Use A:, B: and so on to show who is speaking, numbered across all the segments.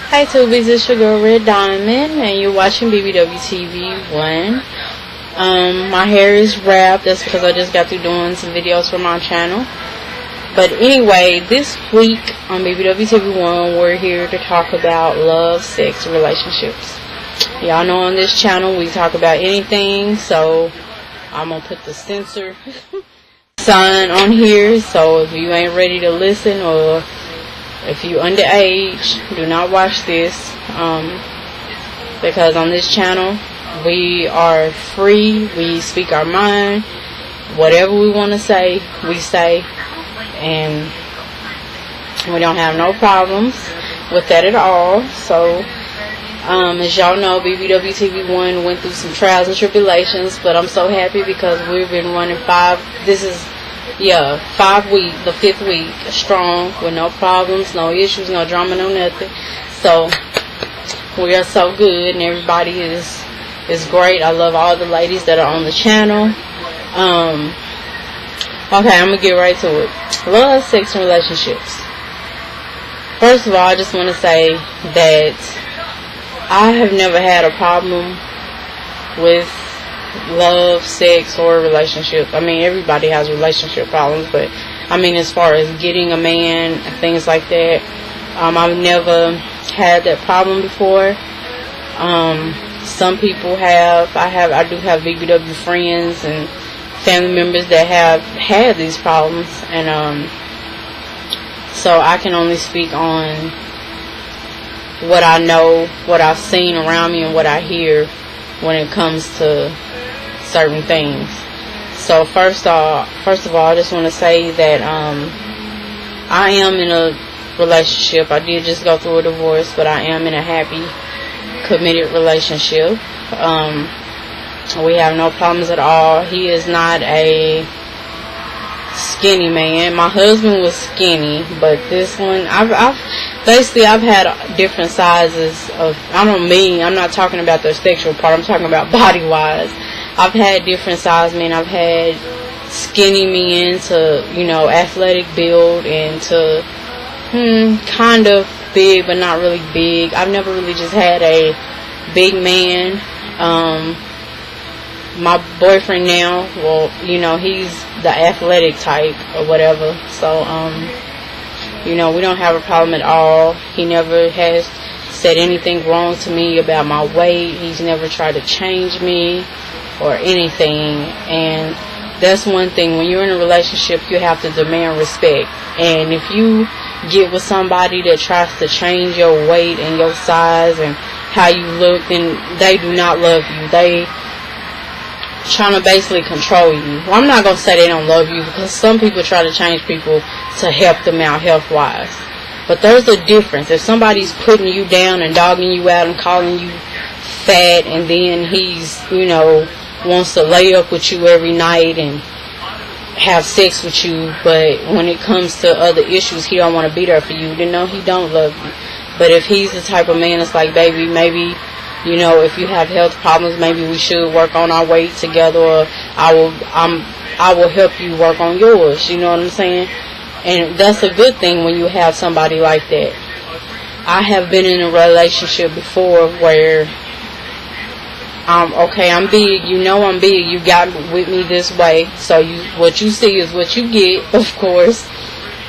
A: Hi Tubies, it's your girl Red Diamond, and you're watching BBWTV 1. My hair is wrapped. That's because I just got through doing some videos for my channel. But anyway, this week on BBWTV 1, we're here to talk about love, sex, relationships. Y'all know on this channel we talk about anything, so I'm gonna put the censor sign on here. So if you ain't ready to listen, or if you underage, do not watch this, because on this channel we are free. We speak our mind. Whatever we want to say, we say, and we don't have no problems with that at all. So as y'all know, BBWTV1 went through some trials and tribulations, but I'm so happy because we've been running 5 weeks, the 5th week strong, with no problems, no issues, no drama, no nothing. So we are so good, and everybody is great. I love all the ladies that are on the channel. Okay, I'm gonna get right to it. Love, sex, and relationships. First of all, I just want to say that I have never had a problem with love, sex, or relationship. I mean, everybody has relationship problems, but I mean, as far as getting a man and things like that, I've never had that problem before. Some people have. I do have BBW friends and family members that have had these problems, and so I can only speak on what I know, what I've seen around me, and what I hear when it comes to certain things. So first of all, I just want to say that I am in a relationship. I did just go through a divorce, but I am in a happy, committed relationship. We have no problems at all. He is not a skinny man. My husband was skinny, but this one, I've had different sizes of, I'm not talking about the sexual part, I'm talking about body wise. I've had different size men. I've had skinny men to, athletic build, and to kind of big but not really big. I've never really just had a big man. My boyfriend now, well, he's the athletic type or whatever. So, we don't have a problem at all. He never has said anything wrong to me about my weight. He's never tried to change me or anything. And that's one thing. When you're in a relationship, you have to demand respect. And if you get with somebody that tries to change your weight and your size and how you look, then they do not love you. They trying to basically control you. Well, I'm not going to say they don't love you, because some people try to change people to help them out health-wise. But there's a difference. If somebody's putting you down and dogging you out and calling you fat, and then he's, wants to lay up with you every night and have sex with you, but when it comes to other issues, he don't want to be there for you, then no, he don't love you. But if he's the type of man that's like, baby, maybe, if you have health problems, maybe we should work on our weight together, or I will help you work on yours. You know what I'm saying? And that's a good thing when you have somebody like that. I have been in a relationship before where I'm big, I'm big, you got with me this way, so what you see is what you get, of course.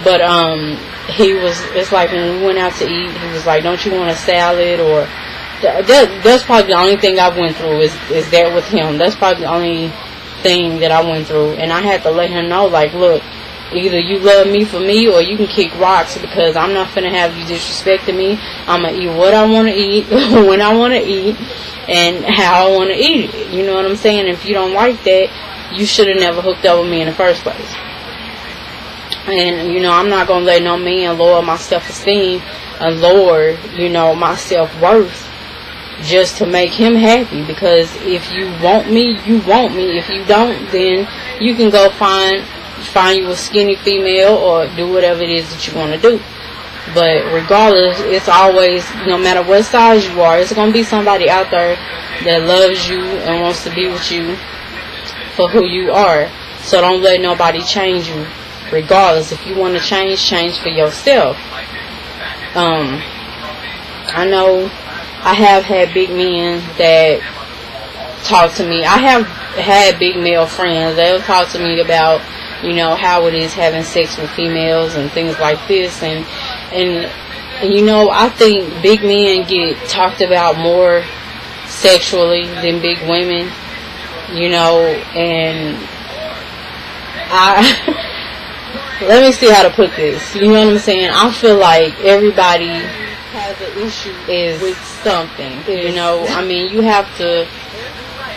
A: But it's like when we went out to eat, he was like, don't you want a salad? Or that's probably the only thing I went through is that with him. That's probably the only thing that I went through. And I had to let him know, like, look, either you love me for me, or you can kick rocks, because I'm not finna have you disrespecting me. I'm gonna eat what I want to eat, when I want to eat, and how I want to eat it. You know what I'm saying? If you don't like that, you should have never hooked up with me in the first place. And, I'm not going to let no man lower my self-esteem and lower, my self-worth just to make him happy. Because if you want me, you want me. If you don't, then you can go find you a skinny female, or do whatever it is that you want to do. But regardless, it's always, no matter what size you are, it's going to be somebody out there that loves you and wants to be with you for who you are. So don't let nobody change you. Regardless, if you want to change for yourself. I I know I have had big men that talk to me. I have had big male friends. They'll talk to me about, you know, how it is having sex with females and things like this. And you know, I think big men get talked about more sexually than big women, you know, and let me see how to put this. You know what I'm saying? I feel like everybody has an issue with something. You know, I mean, you have to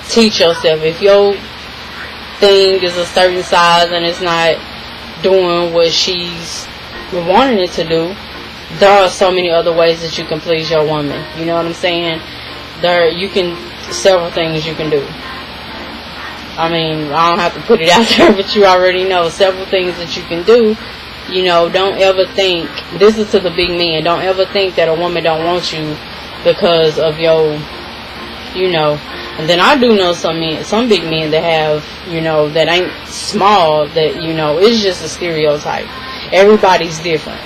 A: teach yourself. If your thing is a certain size and it's not doing what she's wanting it to do, there are so many other ways that you can please your woman. You know what I'm saying? Several things you can do. I mean, I don't have to put it out there, but you already know several things that you can do. You know, don't ever think, this is to the big men, don't ever think that a woman don't want you because of your, you know. And then I do know some big men that have, you know, that ain't small, that, you know, it's just a stereotype. Everybody's different.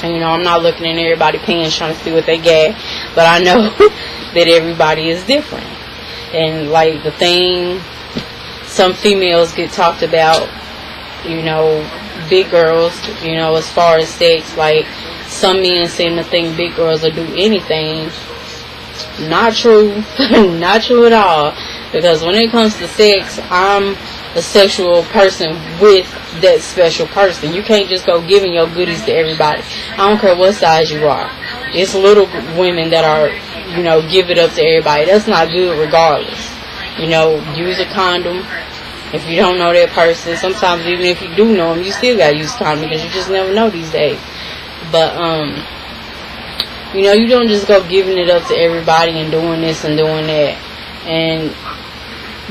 A: And, you know, I'm not looking in everybody's pants trying to see what they get, but I know that everybody is different. And, like, the thing, some females get talked about, you know, big girls, you know, as far as sex, like, some men seem to think big girls will do anything. Not true. Not true at all. Because when it comes to sex, I'm a sexual person with that special person. You can't just go giving your goodies to everybody. I don't care what size you are. It's little women that are, you know, give it up to everybody. That's not good regardless. You know, use a condom. If you don't know that person, sometimes even if you do know them, you still gotta use a condom because you just never know these days. But, you know, you don't just go giving it up to everybody and doing this and doing that. And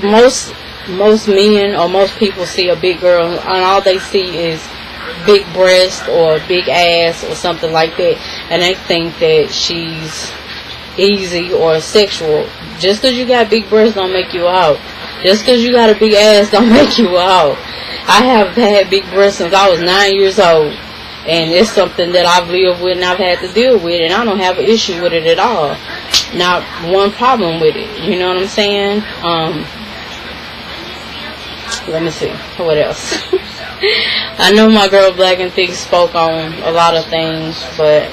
A: most men or most people see a big girl and all they see is big breast or big ass or something like that, and they think that she's easy or sexual. Just because you got big breasts don't make you a hoe. Just because you got a big ass don't make you a hoe. I have had big breasts since I was 9 years old, and it's something that I've lived with and I've had to deal with, and I don't have an issue with it at all. Not one problem with it. You know what I'm saying? Let me see. What else? I know my girl Black and Thick spoke on a lot of things, but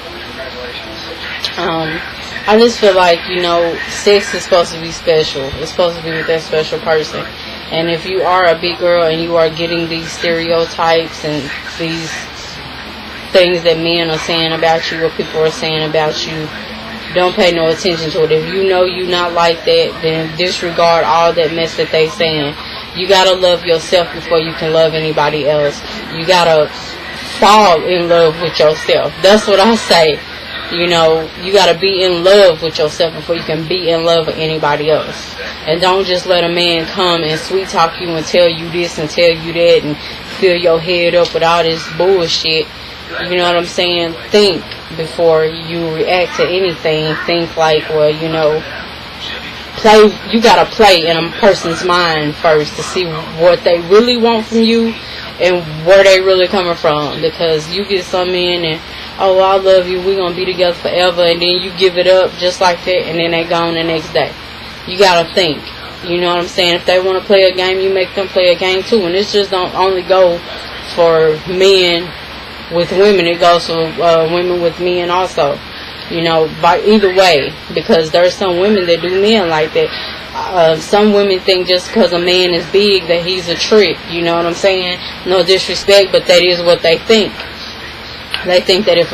A: I just feel like, you know, sex is supposed to be special. It's supposed to be with that special person. And if you are a big girl and you are getting these stereotypes and these things that men are saying about you or people are saying about you, don't pay no attention to it. If you know you not like that, then disregard all that mess that they saying. You gotta love yourself before you can love anybody else. You gotta fall in love with yourself. That's what I say. You know, you gotta be in love with yourself before you can be in love with anybody else. And don't just let a man come and sweet talk you and tell you this and tell you that and fill your head up with all this bullshit. You know what I'm saying? Think before you react to anything. Think like, well, you know, you gotta play in a person's mind first to see what they really want from you and where they really coming from. Because you get some in and, oh, I love you, we're gonna be together forever, and then you give it up just like that, and then they gone the next day. You gotta think. You know what I'm saying? If they want to play a game, you make them play a game too. And this just don't only go for men with women, it goes for women with men also. You know, by either way, because there's some women that do men like that. Some women think just because a man is big that he's a trick. You know what I'm saying? No disrespect, but that is what they think. They think that if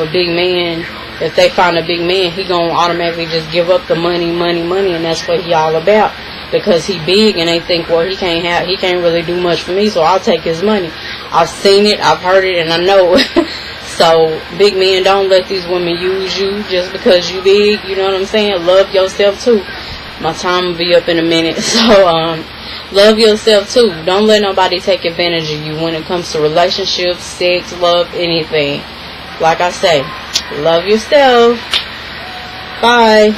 A: they find a big man, he gonna automatically just give up the money, and that's what he all about. Because he big, and they think, well, he can't really do much for me, so I'll take his money. I've seen it, I've heard it, and I know it. So, big men, don't let these women use you just because you big. You know what I'm saying? Love yourself too. My time will be up in a minute. So, love yourself too. Don't let nobody take advantage of you when it comes to relationships, sex, love, anything. Like I say, love yourself. Bye.